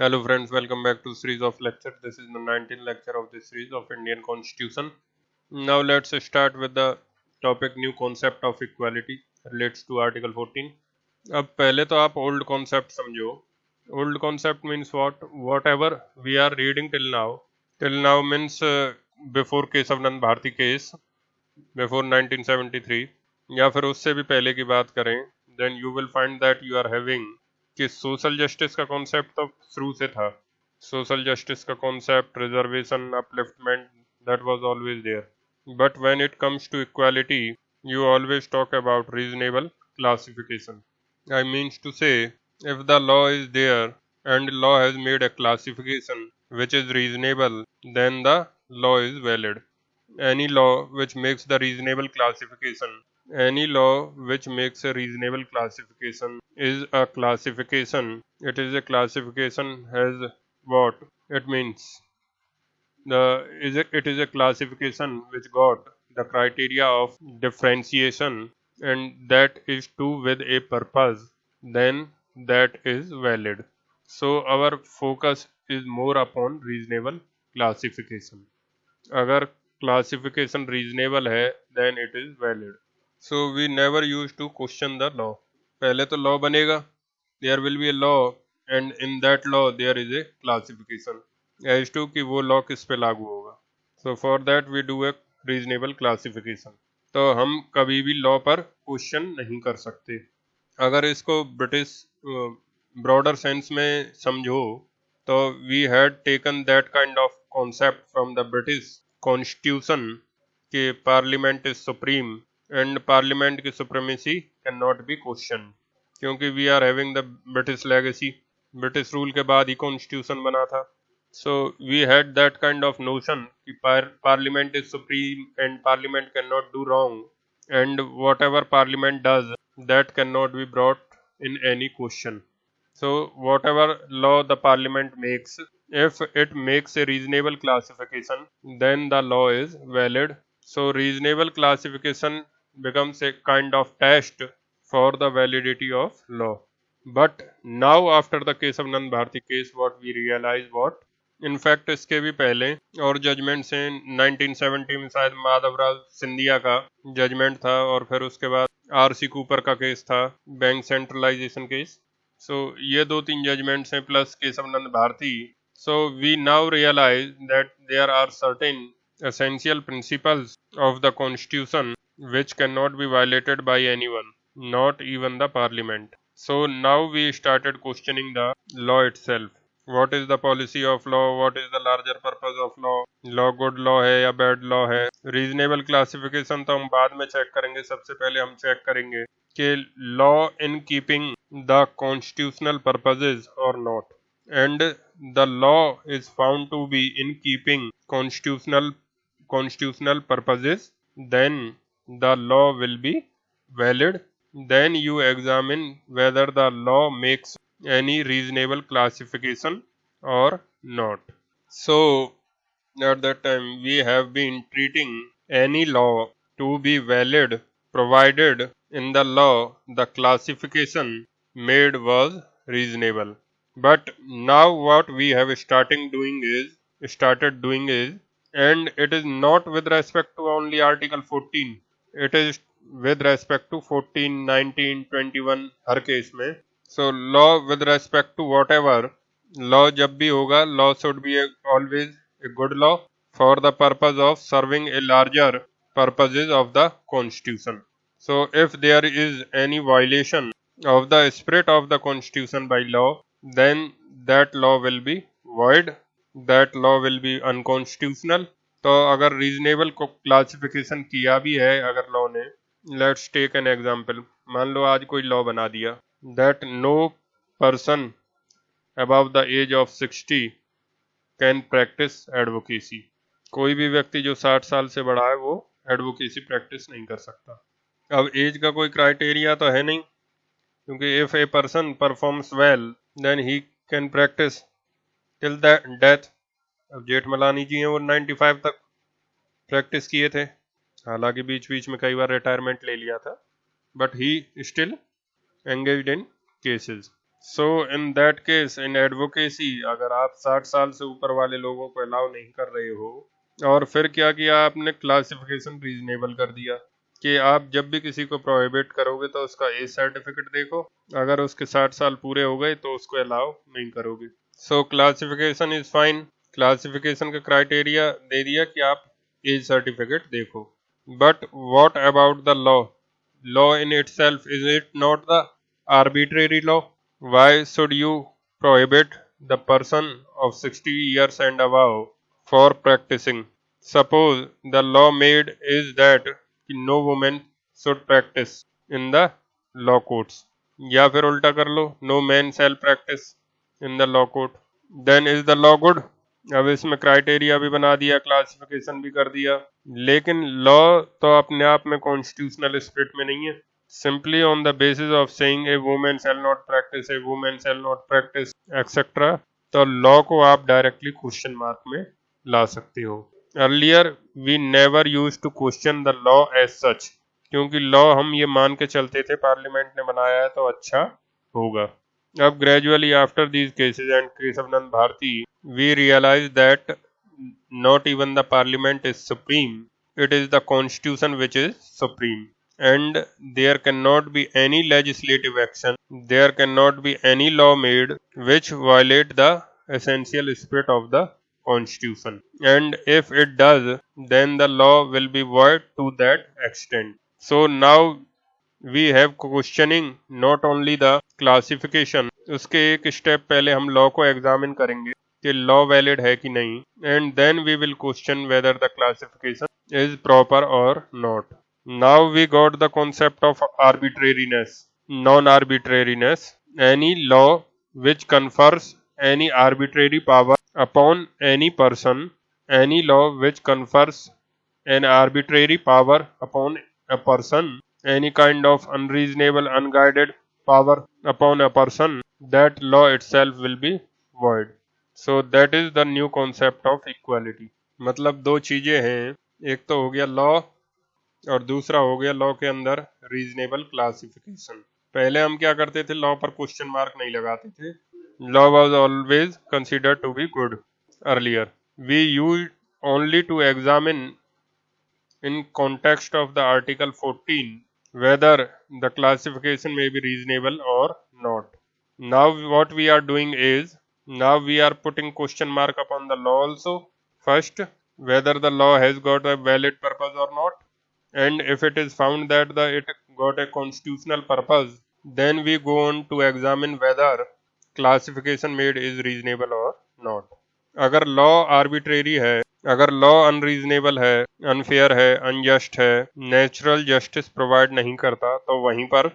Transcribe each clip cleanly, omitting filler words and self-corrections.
Hello friends, welcome back to series of lectures. This is the 19th lecture of this series of Indian Constitution. Now let's start with the topic new concept of equality relates to Article 14. अब पहले तो आप old concept समझो. Old concept means what? Whatever we are reading till now. Till now means before केशवनंद Bharti case, before 1973 या फिर उससे भी पहले की बात करें, then you will find that you are having कि सोशल जस्टिस का कॉन्सेप्ट तो शुरू से था. सोशल जस्टिस का concept, reservation, upliftment, that was always there. But when it comes to equality, you always talk about reasonable classification. I means to say, if the law is there and law has made a classification which is reasonable, then the law is valid. Any law which makes the reasonable classification, any law which makes a reasonable classification is a classification. It is a classification has what? It means it is a classification which got the criteria of differentiation and that is to with a purpose, then that is valid. So our focus is more upon reasonable classification. अगर classification reasonable है then it is valid. So we never used to question the law. पहले तो law बनेगा, there will be a law and in that law there is a classification as to कि वो law किस पे लागू होगा. So for that we do a reasonable classification. तो हम कभी भी law पर क्वेश्चन नहीं कर सकते. अगर इसको ब्रिटिश ब्रॉडर सेंस में समझो तो we had taken that kind of concept from the British Constitution कि Parliament is supreme and Parliament की supremacy cannot be questioned क्योंकि we are having the British legacy. British rule के बाद ही Constitution बना था. So we had that kind of notion कि Parliament is supreme and Parliament cannot do wrong and whatever Parliament does that cannot be brought in any question. So whatever law the Parliament makes, if it makes a reasonable classification, then the law is valid. So reasonable classification becomes a kind of test for the validity of law. But now after the case of Nand Bharti case, what we realize what? In fact इसके भी पहले और judgement से 1970 में शायद माधवराव सिंधिया का judgement था और फिर उसके बाद आरसी कूपर का केस था, बैंक सेंट्रलाइजेशन केस. सो ये दो तीन जजमेंट्स हैं plus Keshavananda Bharati. So we now realise that there are certain essential principles of the constitution which cannot be violated by anyone, not even the parliament. So now we started questioning the law itself. What is the policy of law? What is the larger purpose of law? Law good law है या bad law है? Reasonable classification तो हम बाद में check करेंगे. सबसे पहले हम चेक करेंगे कि law in keeping the constitutional purposes or not. And the law is found to be in keeping constitutional purposes, then the law will be valid. Then you examine whether the law makes any reasonable classification or not. So at that time we have been treating any law to be valid provided in the law the classification made was reasonable. But now what we have started doing is, and it is not with respect to only Article 14, it is with respect to 14, 19, 21 her case में. So law with respect to whatever law जब भी होगा, law should be always a good law for the purpose of serving a larger purposes of the constitution. So if there is any violation of the spirit of the constitution by law, then that law will be void, that law will be unconstitutional. तो अगर reasonable को classification किया भी है अगर law ने, let's take an example. मान लो आज कोई law बना दिया that no person above the age of 60 can practice advocacy. कोई भी व्यक्ति जो 60 साल से बड़ा है वो एडवोकेसी प्रैक्टिस नहीं कर सकता. अब एज का कोई क्राइटेरिया तो है नहीं क्योंकि if a person performs well then he can practice till the death. अब जेठमलानी जी हैं वो 95 तक प्रैक्टिस किए थे, हालांकि बीच बीच में कई बार रिटायरमेंट ले लिया था, but he still engaged in cases. So in that case in advocacy अगर आप 60 साल से ऊपर वाले लोगों को अलाउ नहीं कर रहे हो, और फिर क्या किया आपने, क्लासिफिकेशन रीजनेबल कर दिया कि आप जब भी किसी को प्रोहिबिट करोगे तो उसका एज सर्टिफिकेट देखो, अगर उसके 60 साल पूरे हो गए तो उसको अलाउ नहीं करोगे। सो क्लासिफिकेशन इज फाइन, क्लासिफिकेशन का क्राइटेरिया दे दिया कि आप एज सर्टिफिकेट देखो। But what about the law? Law in itself, is it not the arbitrary law? Why should you prohibit the person of 60 years and above for practicing? Suppose the law made is that no woman should practice in the law courts. या फिर उल्टा कर लो, no man shall practice in the law court. Then is the law good? अब इसमें criteria भी बना दिया, classification भी कर दिया, लेकिन लॉ तो अपने आप में कॉन्स्टिट्यूशनल स्पिरिट में नहीं है। Simply on the basis of saying a woman shall not practice, a woman shall not practice, etc. तो लॉ को आप डायरेक्टली क्वेश्चन मार्क में ला सकते हो। Earlier we never use to question the law as such, क्योंकि law हम ये मान के चलते थे पार्लियामेंट ने बनाया है तो अच्छा होगा। अब gradually after these cases and Kesavananda Bharati we realise that not even the parliament is supreme, it is the constitution which is supreme, and there cannot be any legislative action, there cannot be any law made which violate the essential spirit of the constitution, and if it does then the law will be void to that extent. So now we have questioning not only the classification, उसके एक step पहले हम law को examine करेंगे कि law valid है कि नहीं, and then we will question whether the classification is proper और not. Now we got the concept of arbitrariness, non-arbitrariness, any law which confers any arbitrary power upon any person, any law which confers an arbitrary power upon a person, any kind of unreasonable, unguided power upon a person, that law itself will be void. So that is the new concept of equality. मतलब दो चीजें हैं, एक तो हो गया law और दूसरा हो गया लॉ के अंदर रीजनेबल क्लासिफिकेशन. पहले हम क्या करते थे, लॉ पर क्वेश्चन मार्क नहीं लगाते थे. Law was always considered to be good. Earlier we use only to examine in context of the article 14 whether the classification may be reasonable or not. Now what we are doing is, now we are putting question mark upon the law also. First, whether the law has got a valid purpose or not, and if it is found that it got a constitutional purpose, then we go on to examine whether classification made is reasonable or not. अगर law arbitrary है, अगर law unreasonable है, unfair है, unjust है, natural justice provide नहीं करता, तो वहीं पर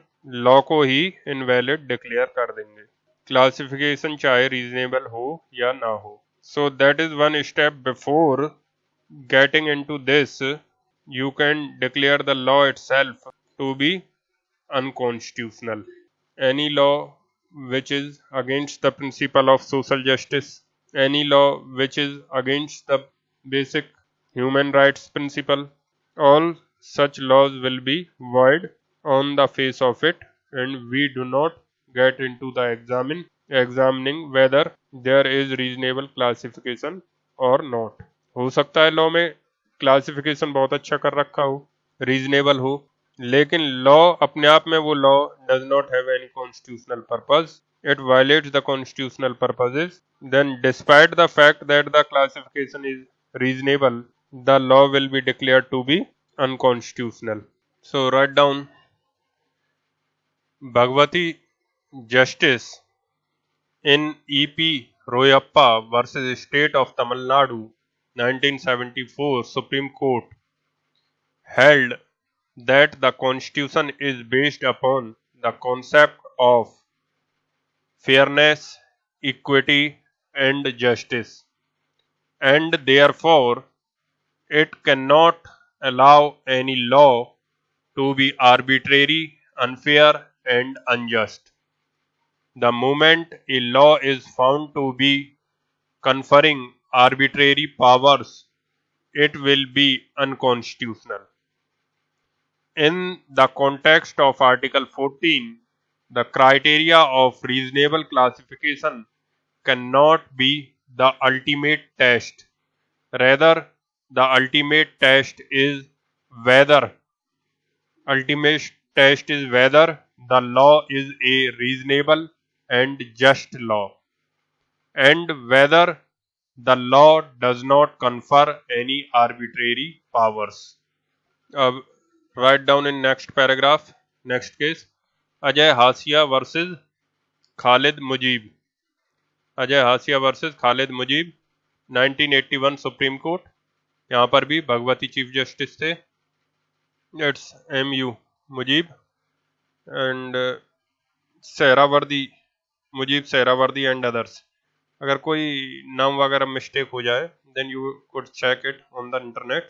लॉ को ही इनवैलिड डिक्लेयर कर देंगे, क्लासिफिकेशन चाहे रीजनेबल हो या ना हो. So that is one step before getting into this. You can declare the law itself to be unconstitutional. Any law which is against the principle of social justice, any law which is against the basic human rights principle, all such laws will be void on the face of it, and we do not get into the examining whether there is reasonable classification or not. हो सकता है law में classification बहुत अच्छा कर रखा हो, reasonable हो, लेकिन लॉ अपने आप में वो law does not have any constitutional purpose, it violates the constitutional purposes, then despite the fact that the classification is reasonable, the law will be declared to be unconstitutional. So write down Bhagwati Justice in EP Royappa versus State of Tamil Nadu 1974 Supreme Court held that the Constitution is based upon the concept of fairness, equity, and justice, and therefore it cannot allow any law to be arbitrary, unfair, and unjust. The moment a law is found to be conferring arbitrary powers, it will be unconstitutional. In the context of Article 14, The criteria of reasonable classification cannot be the ultimate test. Rather, the whether ultimate test is whether the law is a reasonable and just law, and whether the law does not confer any arbitrary powers. Write down in next paragraph, next case, Ajay Hasia versus Khalid Mujib. Ajay Hasia versus Khalid Mujib 1981 supreme court. यहाँ पर भी Bhagwati chief justice थे. It's MU Mujib and Sehravardi, Mujib Sehravardi and others. अगर कोई नाम वगैरह mistake हो जाए then you could check it on the internet,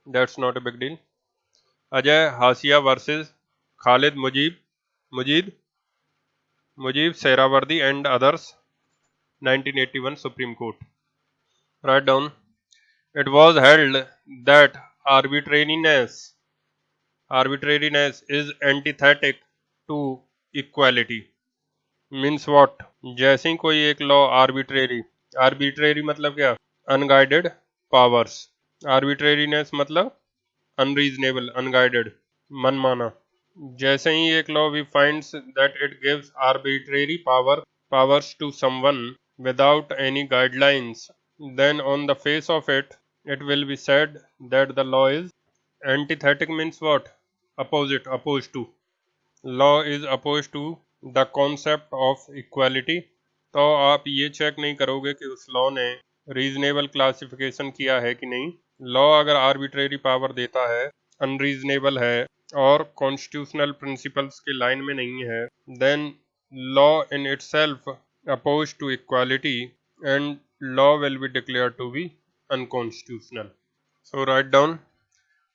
that's not a big deal. Ajay Hasia versus Khalid Mujib Sehravardi and others 1981 Supreme Court. Write down. It was held that arbitrariness is antithetic to equality. Means what? जैसे ही कोई एक law arbitrary मतलब क्या? Unguided powers. Arbitrariness मतलब unreasonable, unguided, मनमाना. जैसे ही एक law we finds that it gives arbitrary powers to someone without any guidelines, then on the face of it, it will be said that the law is antithetic. Means what? Opposed to. Law is opposed to the concept of equality. तो आप ये check नहीं करोगे कि उस law ने reasonable classification किया है कि नहीं. लॉ अगर आर्बिट्रेरी पावर देता है, अनरीजनेबल है और कॉन्स्टिट्यूशनल प्रिंसिपल्स के लाइन में नहीं है, then law in itself opposed to equality and law will be declared to be unconstitutional. So write down,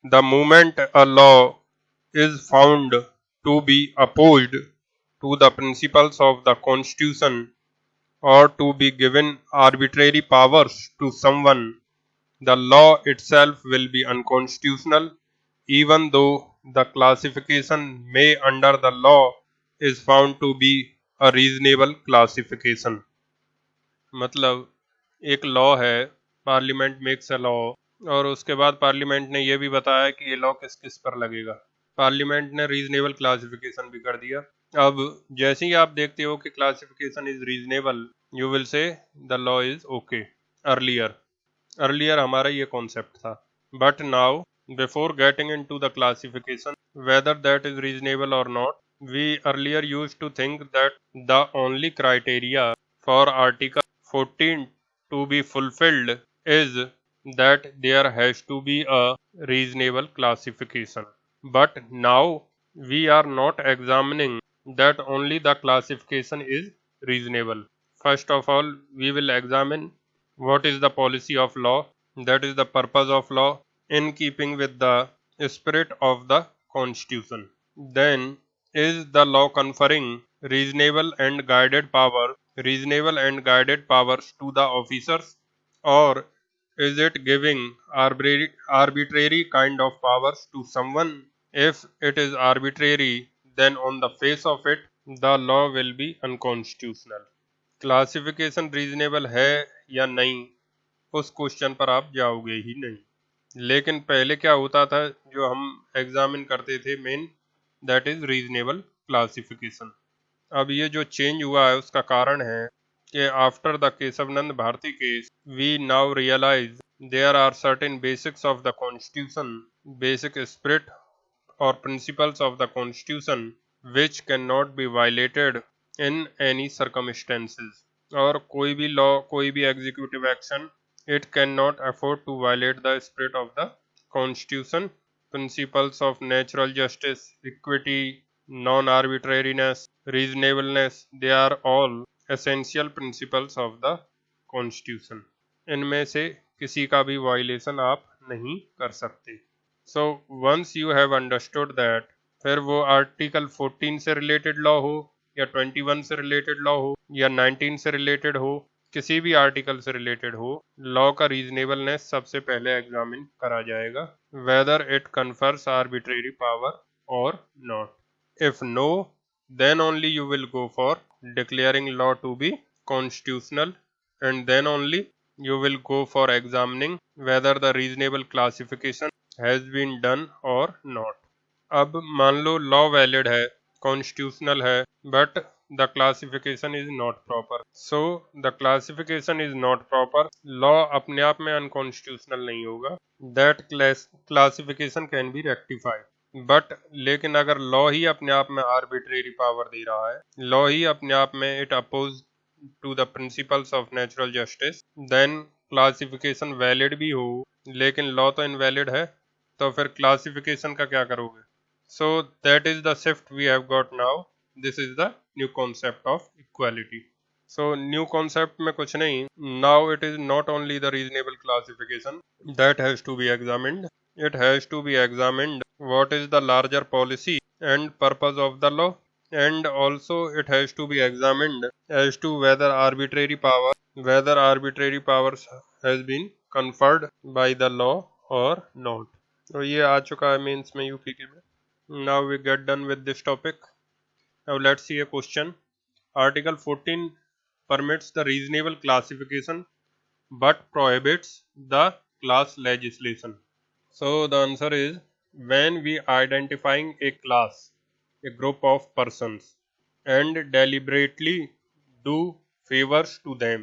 the moment a law is found to be opposed to the principles of the constitution or to be given arbitrary powers to someone, the law itself will be unconstitutional, even though the classification may under the law is found to be a reasonable classification. मतलब एक law है, parliament makes a law, और उसके बाद parliament ने यह भी बताया कि ये लॉ किस किस पर लगेगा. पार्लियामेंट ने रीजनेबल क्लासिफिकेशन भी कर दिया. अब जैसे ही आप देखते हो कि classification is reasonable, you will say the law is okay. Earlier हमारा ये कॉन्सेप्ट था. But now before getting into the classification whether that is reasonable or not, we earlier used to think that the only criteria for Article 14 to be fulfilled is that there has to be a reasonable classification. But now we are not examining that only the classification is reasonable. First of all, we will examine what is the policy of law, that is the purpose of law in keeping with the spirit of the Constitution. Then, is the law conferring reasonable and guided powers to the officers, or is it giving arbitrary kind of powers to someone? If it is arbitrary, then on the face of it, the law will be unconstitutional. Classification reasonable है या नहीं, उस question पर आप जाओगे ही नहीं. लेकिन पहले क्या होता था जो हम एग्जामिन करते थे main, that is reasonable classification. अब ये जो चेंज हुआ है उसका कारण है कि after the Keshavananda Bharati case we now realise there are certain basics of the constitution, basic spirit और principles of the constitution which can not be violated in any circumstances. और कोई भी लॉ, कोई भी executive action, it cannot afford to violate the spirit of the Constitution. Principles of natural justice, equity, non-arbitrariness, reasonableness, they are all essential principles of the Constitution. इनमें से किसी का भी वायलेशन आप नहीं कर सकते. So once you have understood that, फिर वो आर्टिकल 14 से रिलेटेड लॉ हो या 21 से रिलेटेड लॉ हो या 19 से रिलेटेड हो, किसी भी आर्टिकल से रिलेटेड हो, लॉ का रीजनेबलनेस सबसे पहले एग्जामिन करा जाएगा, whether it confers arbitrary power और not. If no, then only you will go for declaring law to be constitutional, and then only you will go for examining whether the reasonable classification has been done or not. अब मान लो law valid है, constitutional है, but the classification is not proper. So the classification is not proper. Law अपने आप में unconstitutional नहीं होगा. That classification can be rectified. But लेकिन अगर लॉ ही अपने आप में आर्बिट्रेरी पावर दे रहा है, लॉ ही अपने आप में it oppose to the principles of natural justice, then classification valid भी हो लेकिन लॉ तो इनवैलिड है, तो फिर क्लासिफिकेशन का क्या करोगे? So that is the shift we have got now. This is the new concept of equality. So new concept में कुछ नहीं. Now it is not only the reasonable classification that has to be examined. It has to be examined what is the larger policy and purpose of the law, and also it has to be examined as to whether arbitrary powers has been conferred by the law or not. तो ये आ चुका है mains में UP के में. Now we get done with this topic. Now let's see a question. Article 14 permits the reasonable classification but prohibits the class legislation. So the answer is, when we identifying a class, a group of persons, and deliberately do favors to them,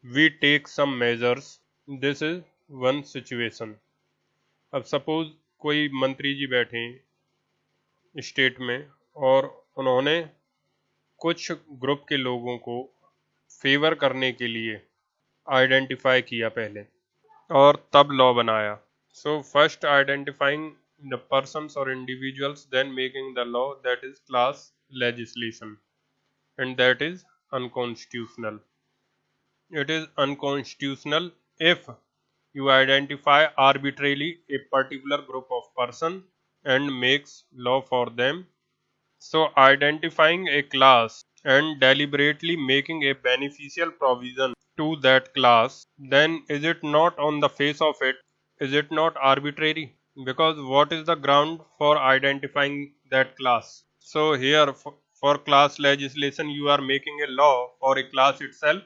we take some measures. This is one situation. अब suppose कोई मंत्री जी बैठे state में और उन्होंने कुछ group के लोगों को फेवर करने के लिए आइडेंटिफाई किया पहले और तब लॉ बनाया. So first identifying the persons और individuals, then making the law, that is class legislation, and that is unconstitutional. It is unconstitutional if you identify arbitrarily a particular group of person and makes law for them. So identifying a class and deliberately making a beneficial provision to that class, then is it not, on the face of it, is it not arbitrary? Because what is the ground for identifying that class? So here for class legislation you are making a law for a class itself,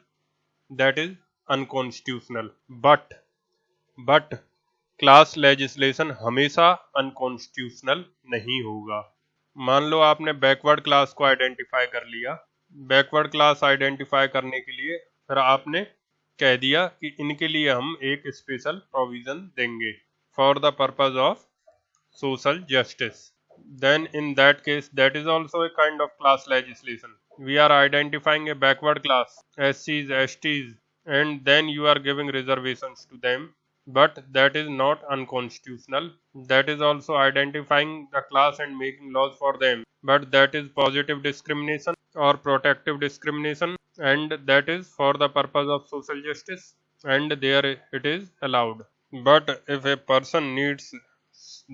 that is unconstitutional. But class legislation हमेशा unconstitutional नहीं होगा. मान लो आपने backward class को identify कर लिया. Backward class identify करने के लिए फिर आपने कह दिया कि इनके लिए हम एक स्पेशल प्रोविजन देंगे for the purpose of social justice. Then in that case, that is also a kind of class legislation. We are identifying a backward class, SCs, STs, and then you are giving reservations to them. But that is not unconstitutional. That is also identifying the class and making laws for them. But that is positive discrimination or protective discrimination, and that is for the purpose of social justice, and there it is allowed. But if a person needs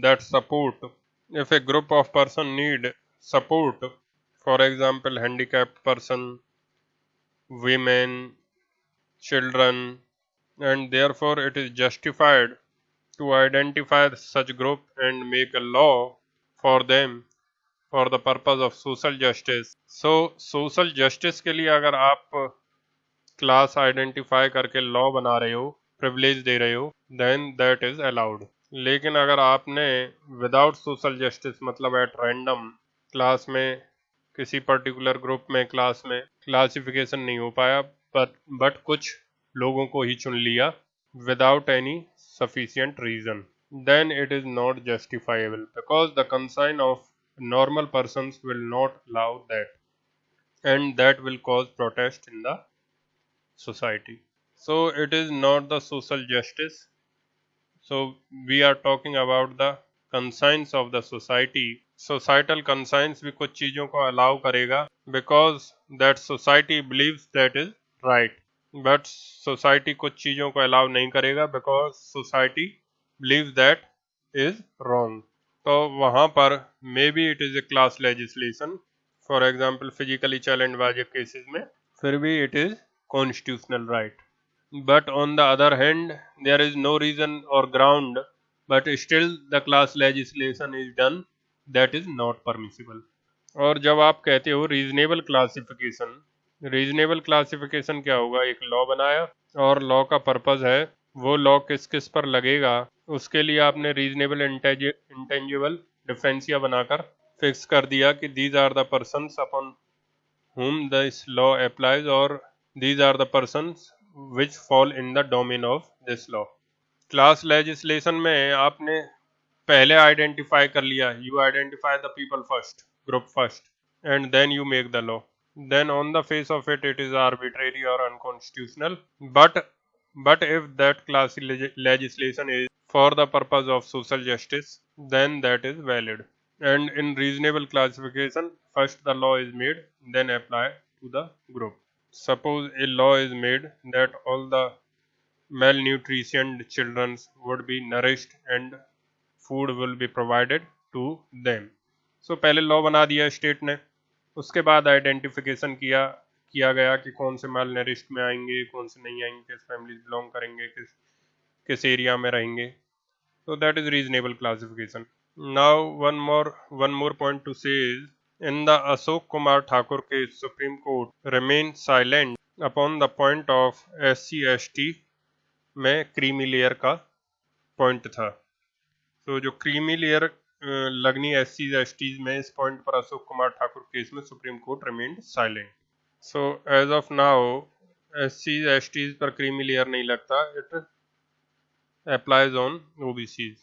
that support, if a group of person need support, for example handicapped person, women, children, and therefore it is justified to identify such group and make a law for them for the purpose of social justice. So social justice के लिए अगर आप class identify करके law बना रहे हो, privilege दे रहे हो, देन दैट इज अलाउड. लेकिन अगर आपने विदाउट सोशल जस्टिस, मतलब एट रैंडम क्लास में किसी पर्टिकुलर ग्रुप में क्लास में क्लासिफिकेशन नहीं हो पाया, बट कुछ लोगों को ही चुन लिया without any sufficient reason, then it is not justifiable, because the conscience of normal persons will not allow that, and that will cause protest in the society. So it is not the social justice. So we are talking about the conscience of the society. Societal conscience भी कुछ चीज़ों को allow करेगा because that society believes that is right. But society कुछ चीज़ों को allow नहीं करेगा because society believes that is wrong. तो वहाँ पर maybe it is a class legislation, for example physically challenged वाजिब cases में, फिर भी it is constitutional right. But on the other hand, there is no reason or ground but still the class legislation is done, that is not permissible. और जब आप कहते हो reasonable classification क्या होगा? एक लॉ बनाया और लॉ का पर्पस है वो लॉ किस किस पर लगेगा, उसके लिए आपने रीजनेबल इंटेंजिबल डिफरेंशिया बनाकर फिक्स कर दिया कि these are the persons upon whom this law applies, or these are the persons which fall in the domain of this law. Class legislation में आपने पहले आइडेंटिफाई कर लिया, you identify the people first, group first, and then you make the law. Then on the face of it, it is arbitrary or unconstitutional. But if that class legislation is for the purpose of social justice, then that is valid. And in reasonable classification, first the law is made, then apply to the group. Suppose a law is made that all the malnutritioned children would be nourished and food will be provided to them. So पहले law बना दिया state ने, उसके बाद identification किया गया कि कौन से माल नरिश्ड में आएंगे, कौन से नहीं आएंगे, किस फैमिली बिलोंग करेंगे, किस एरिया में रहेंगे. So that is reasonable classification. Now one more point to say is, in the Ashok Kumar Thakur case, Supreme Court remained silent upon the point of SC/ST में क्रीमी लेयर का point था. तो जो creamy layer लगनी SC/ST में, इस point पर Ashok Kumar Thakur case में Supreme Court remained silent. So as of now SC/ST पर क्रीमी लेयर नहीं लगता, it applies on OBCs.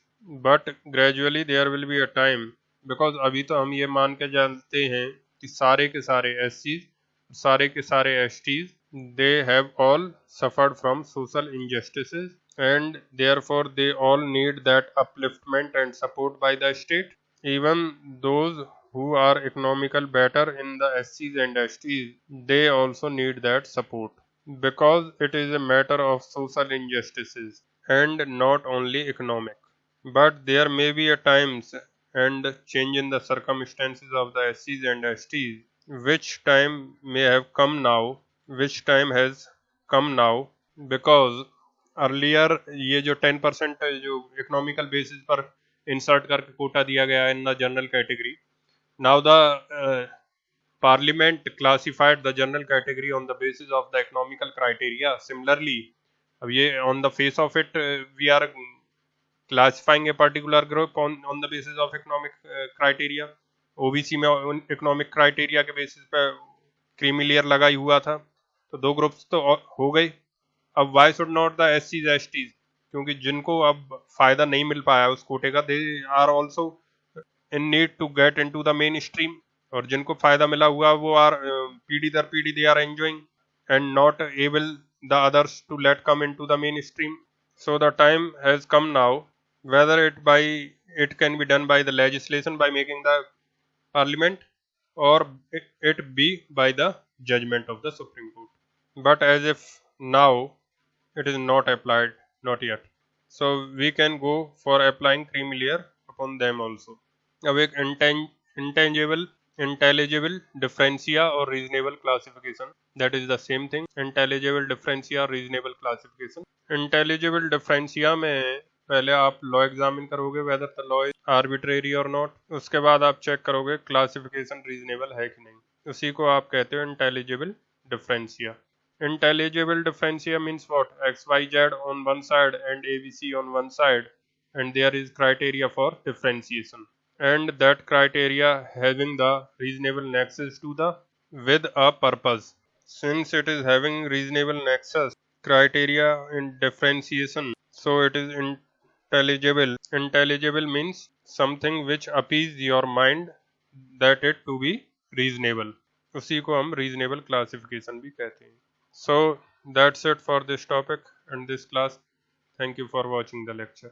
But gradually there will be a time, because अभी तो हम ये मान के जानते हैं कि सारे के सारे SCs, सारे के सारे STs, they have all suffered from social injustices, and therefore they all need that upliftment and support by the state. Even those who are economical better in the SCs and STs, they also need that support, because it is a matter of social injustices and not only economic. But there may be a times and change in the circumstances of the SCs and STs, which time has come now, because earlier ये जो 10% जो economical basis पर insert करके कोटा दिया गया in the general category, now the Parliament classified the general category on the basis of the economical criteria. Similarly, अब ये on the face of it we are classifying a particular group on the basis of economic criteria. OBC में economic criteria के basis पे creamy layer लगा ही हुआ था, तो दो ग्रुप्स तो हो गए. अब why should not the SCs STs, क्योंकि जिनको अब फायदा नहीं मिल पाया उस कोटे का, they are also in need to get into the mainstream, और जिनको फायदा मिला हुआ वो आर पीढ़ी दर पीढ़ी they are enjoying and not able the others to let come into the mainstream. So the time has come now, whether it can be done by the legislation by making the parliament, or it be by the judgment of the Supreme Court. But as if now it is not applied, not yet. So we can go for applying creamy layer upon them also. अब एक intelligible differentia or reasonable classification, that is the same thing. Intelligible differentia or reasonable classification. Intelligible differentia में पहले आप law examine करोगे whether the law is arbitrary or not, उसके बाद आप check करोगे क्लासिफिकेशन रीजनेबल है कि नहीं, उसी को आप कहते हो intelligible differentia. Intelligible differentia means what? XYZ on one side and ABC on one side, and there is criteria for differentiation, and that criteria having the reasonable nexus to the with a purpose. Since it is having reasonable nexus criteria in differentiation, so it is intelligible. Intelligible means something which appease your mind that it to be reasonable. उसी को हम reasonable classification भी कहते हैं. So that's it for this topic and this class. Thank you for watching the lecture.